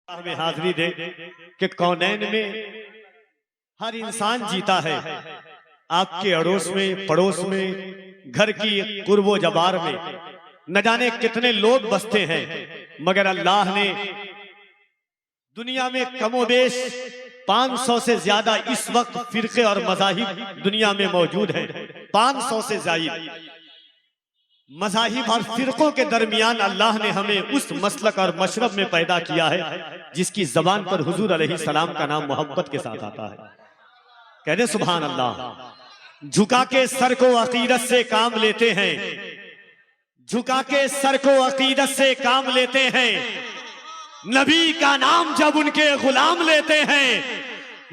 हमें हाजिरी दे कि कौनैन में हर इंसान जीता है। आपके अड़ोस में, पड़ोस में, घर की कुर्बो जबार में न जाने कितने लोग बसते हैं, मगर अल्लाह ने दुनिया में कमोबेश 500 से ज्यादा इस वक्त फिरके और मज़ाहिब दुनिया में मौजूद हैं। 500 से ज्यादा मज़ाहिब और फिरकों के दरमियान अल्लाह ने हमें उस मसलक और मशरब में पैदा किया है जिसकी जबान पर हुजूर अलैहिस्सलाम का नाम मोहब्बत के साथ आता है। कहते सुभान अल्लाह। झुका के सर को अकीदत से काम लेते हैं, झुका के सर को अकीदत से काम लेते हैं। नबी का नाम जब उनके गुलाम लेते हैं,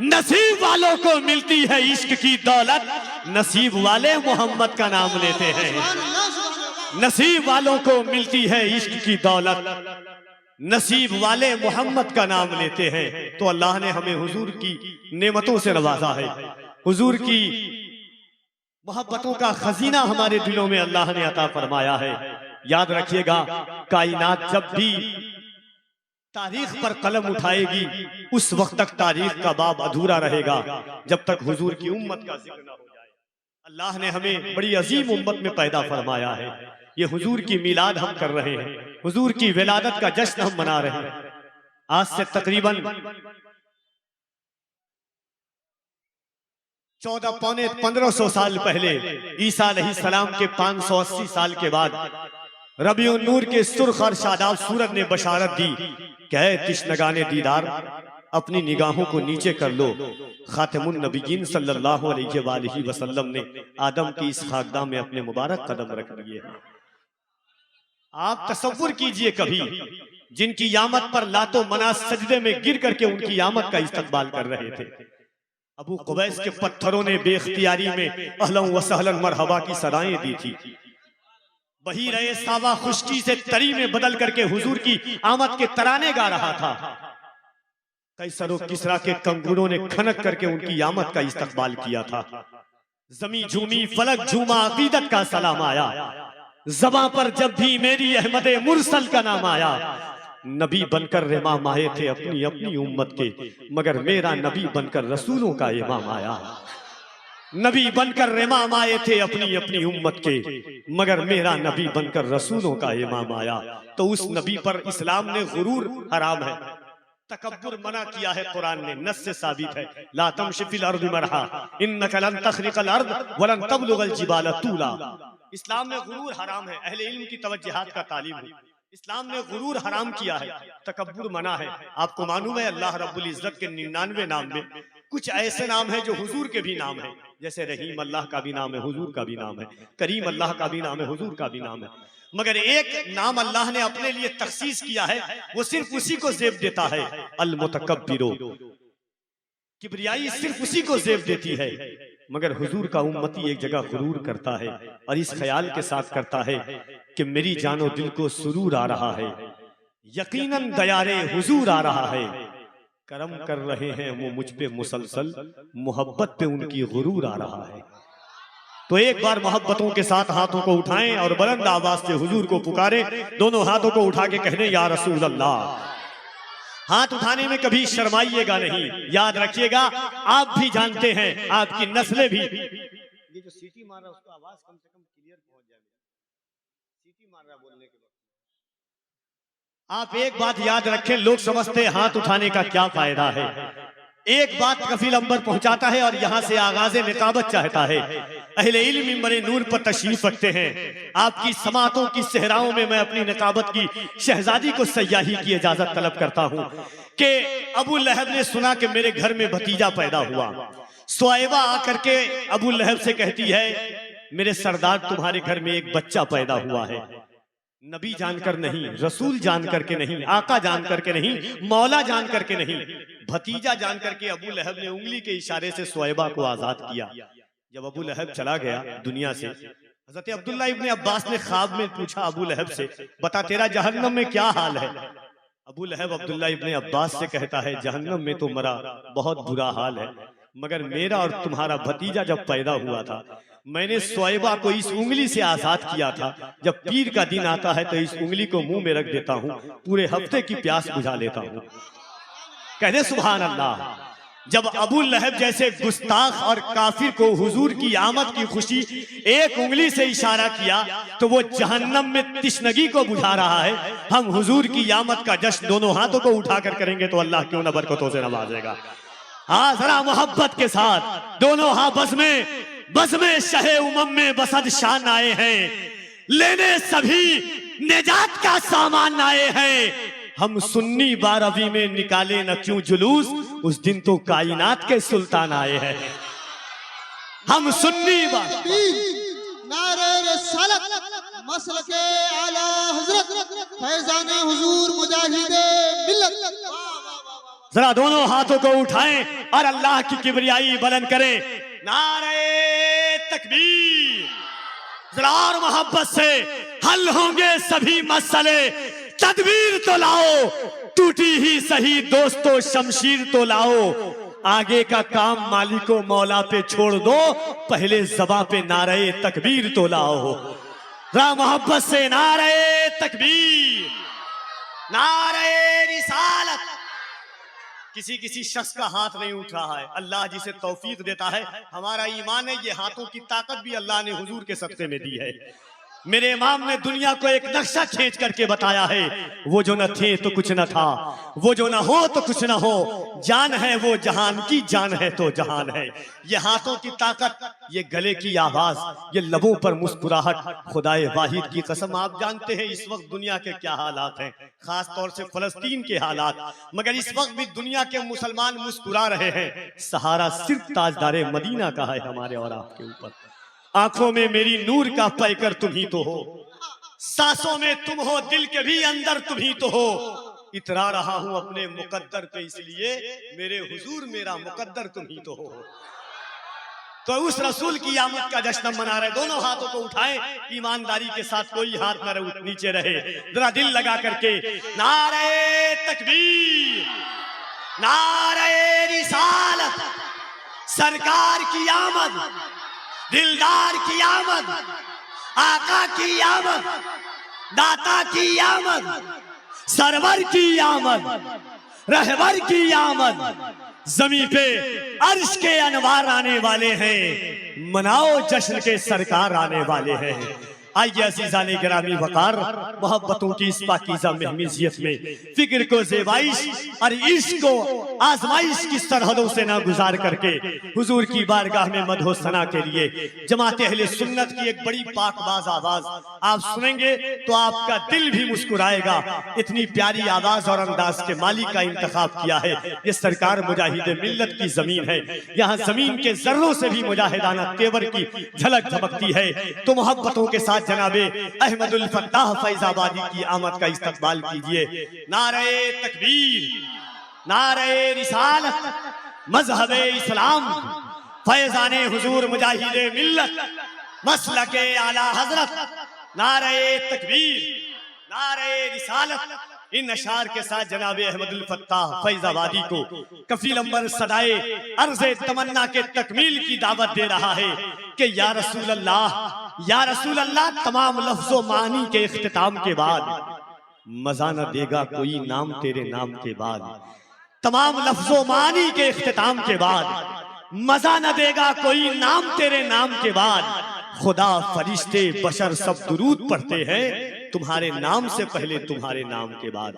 नसीब वालों को मिलती है इश्क की दौलत, नसीब वाले मोहम्मद का नाम लेते हैं। नसीब वालों को मिलती है इश्क की दौलत, नसीब वाले मोहम्मद का नाम लेते हैं। तो अल्लाह ने हमें हुजूर की नेमतों से नवाजा है। हुजूर की मोहब्बतों का खजीना हमारे दिलों में अल्लाह ने अता फरमाया है। याद रखिएगा, कायनात जब भी तारीख पर कलम उठाएगी उस वक्त तक तारीख का बाब अधूरा रहेगा जब तक हुजूर की उम्मत का जिक्र न हो जाए। अल्लाह ने हमें बड़ी अजीम उम्मत में पैदा फरमाया है। ये हुजूर की मिलाद हम कर रहे हैं, हुजूर की विलादत का जश्न हम मना रहे हैं। आज से तकरीबन 14 पौने 1500 साल पहले ईसा अलैहिस्सलाम के 580 साल के बाद रबीउन नूर के सुर्ख और शादाब सूरज ने बशारत दी, कहे तिश्नगाने दीदार अपनी निगाहों को नीचे कर लो। खातिमुन नबीयीन सल्लल्लाहु अलैहि वसल्लम ने आदम की इस खाकदाम में अपने मुबारक कदम रख दिए हैं। आप तसव्वुर कीजिए, कभी जिनकी आमद पर लातो मना सजदे में गिर करके उनकी आमद का इस्तकबाल कर रहे थे। अबू कुबैस के पत्थरों ने बेख्तियारी में अहलन व सहलन मरहबा की सदाएं दी थी। वही रहे सावा खुश्की से तरी में बदल करके हुजूर की आमद के तराने गा रहा था। कैसरो किसरा के कंगुरों ने खनक करके उनकी आमद का इस्तकबाल किया था। जमी झूमी फलक झूमा अकीदत का सलाम आया। ज़बां पर जब भी मेरी अहमदे मुरसल का नाम आया। नबी बनकर रहमाम आए थे अपनी अपनी उम्मत के, मगर मेरा नबी बनकर रसूलों का इमाम आया। नबी बनकर रहमाम आए थे अपनी अपनी उम्मत के, मगर मेरा नबी बनकर रसूलों का इमाम आया। तो उस नबी पर इस्लाम ने गुरूर हराम है, तकब्बुर मना किया है। कुरान ने नस से साबित है, ला तमशी फिल अर्द मरहा इन्नका लन तखरिकल अर्द वलन तबलुगल जिबाल तूला। इस्लाम में गुरूर हराम है। अहले इल्म की तवज्जुहात का तालीम है। इस्लाम ने गुरूर हराम किया है, तकब्बुर मना है। आपको मालूम है अल्लाह रब्बुल इज्जत के 99 नाम में कुछ ऐसे नाम हैं जो हुजूर के भी नाम है। जैसे रहीम अल्लाह का भी नाम है, हुजूर का भी नाम है। करीम अल्लाह का भी नाम है, हुजूर का भी नाम है। मगर एक नाम अल्लाह ने अपने लिए तखसीस किया है, वो सिर्फ उसी को ज़ेब देता है, अल मुतकब्बिरो। किबरियाई सिर्फ उसी को ज़ेब देती है। मगर हुजूर का उम्मती एक जगह गुरूर करता है और इस ख्याल के साथ करता है कि मेरी जानो दिल को सुरूर आ रहा है, यकीनन दयारे हुजूर आ रहा है। करम कर रहे हैं वो मुझ पे मुसलसल, मोहब्बत पे उनकी गुरूर आ रहा है। तो एक बार मोहब्बतों के साथ हाथों को उठाएं और बुलंद आवाज से हुजूर को पुकारें। दोनों हाथों को उठा के कहने या रसूल अल्लाह। हाथ उठाने में कभी शर्माइएगा नहीं। याद रखिएगा, आप भी जानते हैं, आपकी नस्लें भी। ये जो सीटी मार रहा है उसका आवाज कम से कम क्लियर पहुंच जाए। सीटी मार रहा बोलने के वक्त आप एक बात याद रखें, लोग समझते हैं हाथ उठाने का क्या फायदा है। एक बात कफील अंबर पहुंचाता है और यहां से आगाज़े निकाबत चाहता है। अहले इल्म मिंबर नूर पर तशरीफ रखते हैं। आपकी समातों की सहराओं में मैं अपनी निकाबत की शहजादी को सयाही की इजाजत तलब करता हूं कि अबू लहब ने सुना कि मेरे घर में भतीजा पैदा हुआ। सुआइबा आकर के अबू लहब से कहती है, मेरे सरदार तुम्हारे घर में एक बच्चा पैदा हुआ है। नबी जानकर नहीं, रसूल जान करके नहीं, आका जान करके नहीं, मौला जान करके नहीं, भतीजा जान करके अबू लहब ने उंगली के इशारे से सुआइबा को आजाद किया। जब अबू लहब चला गया दुनिया से, हजरत अब्दुल्ला इब्ने अब्बास ने ख्वाब में पूछा अबू लहब से, बता तेरा जहन्नम में क्या हाल है। अबू लहब अब्दुल्ला इब्ने अब्बास से कहता है, जहन्नम में तो मेरा बहुत बुरा हाल है, मगर मेरा और तुम्हारा भतीजा जब पैदा हुआ था मैंने सुआइबा को इस उंगली से आजाद किया था। जब पीर का दिन आता है तो इस उंगली को मुंह में रख देता हूँ, पूरे हफ्ते की प्यास बुझा लेता हूँ। कहने सुभान अल्लाह। जब अबू लहब जैसे गुस्ताख और काफिर को हुजूर की आमद की खुशी एक उंगली से इशारा किया तो वो जहन्नम में तिश्नगी को बुझा रहा है, हम हुजूर की आमद का जश्न दोनों हाथों को उठाकर करेंगे तो अल्लाह क्यों न बरकतों से नवाजेगा। हाँ, जरा मोहब्बत के साथ दोनों हाँ बस में शहे उमम में बसद शान आए हैं, लेने सभी निजात का सामान आए हैं। हम सुन्नी 12वीं में निकाले न क्यों जुलूस, उस दिन तो कायनात के सुल्तान आए हैं। हम सुन्नी नारे रिसालत मसलके आला हजरत फैजाने हुजूर मुजाहिदे मिल्लत। जरा दोनों हाथों को उठाएं और अल्लाह की किबरियाई बुलंद करें। नारे तकबीर। जरा और मोहब्बत से हल होंगे सभी मसले, तदबीर तो लाओ, टूटी ही सही दोस्तों शमशीर तो लाओ। आगे का काम मालिको मौला पे छोड़ दो, पहले ज़बां पे नारे तकबीर तो लाओ। जरा मोहब्बत से नारे तकबीर, नारे रिसालत। किसी शख्स का हाथ नहीं उठ रहा है, अल्लाह जिसे तौफीक देता है। हमारा ईमान है ये हाथों की ताकत भी अल्लाह ने हुजूर के सदक़े में दी है। मेरे इमाम ने दुनिया को एक नक्शा खींच करके बताया है, वो जो न थे तो कुछ न था, वो जो न हो तो कुछ न हो, जान है वो जहान की, जान है तो जहान है। ये हाथों की ताकत, ये गले की आवाज, ये लबों पर मुस्कुराहट, खुदाए वाहिद की कसम आप जानते हैं इस वक्त दुनिया के क्या हालात हैं, खास तौर से फलस्तीन के हालात। मगर इस वक्त भी दुनिया के मुसलमान मुस्कुरा रहे हैं। सहारा सिर्फ ताजदारे मदीना का है हमारे और आपके ऊपर। आंखों में मेरी नूर का पैकर तुम ही तो हो, सांसों में तुम हो, दिल के भी अंदर तुम ही तो हो। इतरा रहा हूं अपने मुकद्दर पे इसलिए मेरे हुजूर मेरा मुकद्दर तुम ही तो हो। तो उस रसूल की आमद का जश्न मना रहे। दोनों हाथों को उठाएं ईमानदारी के साथ, कोई हाथ न नीचे रहे। जरा दिल लगा करके नारे तकबीर, नारे रिसालत। सरकार की आमद, दिलदार की आमद, आका की आमद, दाता की आमद, सरवर की आमद, रहबर की आमद। जमीन पे अर्श के अनवार आने वाले हैं, मनाओ जश्न के सरकार आने वाले हैं। आइए अज़ीज़ाने गिरामी वक़ार, मोहब्बतों की इस पाकीज़ा महमीज़ियत में फिक्र को ज़ेबाइश और इश्क को आज़माइश की सरहदों से ना गुजार करके हुजूर की बारगाह में मदहो सना के लिए जमाते अहले सुन्नत की एक बड़ी पाकबाज आवाज़ आप सुनेंगे तो आपका दिल भी मुस्कुराएगा। इतनी प्यारी आवाज़ और अंदाज के मालिक का इंतखाब किया है। ये सरकार मुजाहिद मिल्लत की ज़मीन है, यहाँ ज़मीन के ज़र्रों से भी मुजाहिदाना तेवर की झलक झमकती है। तो मोहब्बतों के साथ जनाबे अहमदुल फत्ताह फैजाबादी की आमद का इस्तकबाल कीजिए। नारे तकबीर, नारे रिसालत, मजहबे इस्लाम, फैजाने हुजूर मुजाहिदे मिल्लत, मसलके आला हजरत। नारे तकबीर, नारे रिसालत। इन अशार के साथ जनाबे अहमदुल फत्ताह फैजाबादी को कफील अंबर सदाए अर्ज़े तमन्ना के तकमील की दावत दे रहा है कि या रसूल अल्लाह, या रसूल अल्लाह। तमाम लफ्ज़ो मानी के इख्तिताम के बाद मजा न देगा कोई नाम तेरे नाम के बाद। तमाम लफ्ज़ो मानी के इख्तिताम के बाद मजा न देगा कोई नाम तेरे नाम के बाद। खुदा फरिश्ते बशर सब दुरूद पढ़ते हैं, तुम्हारे नाम से पहले तुम्हारे नाम के बाद।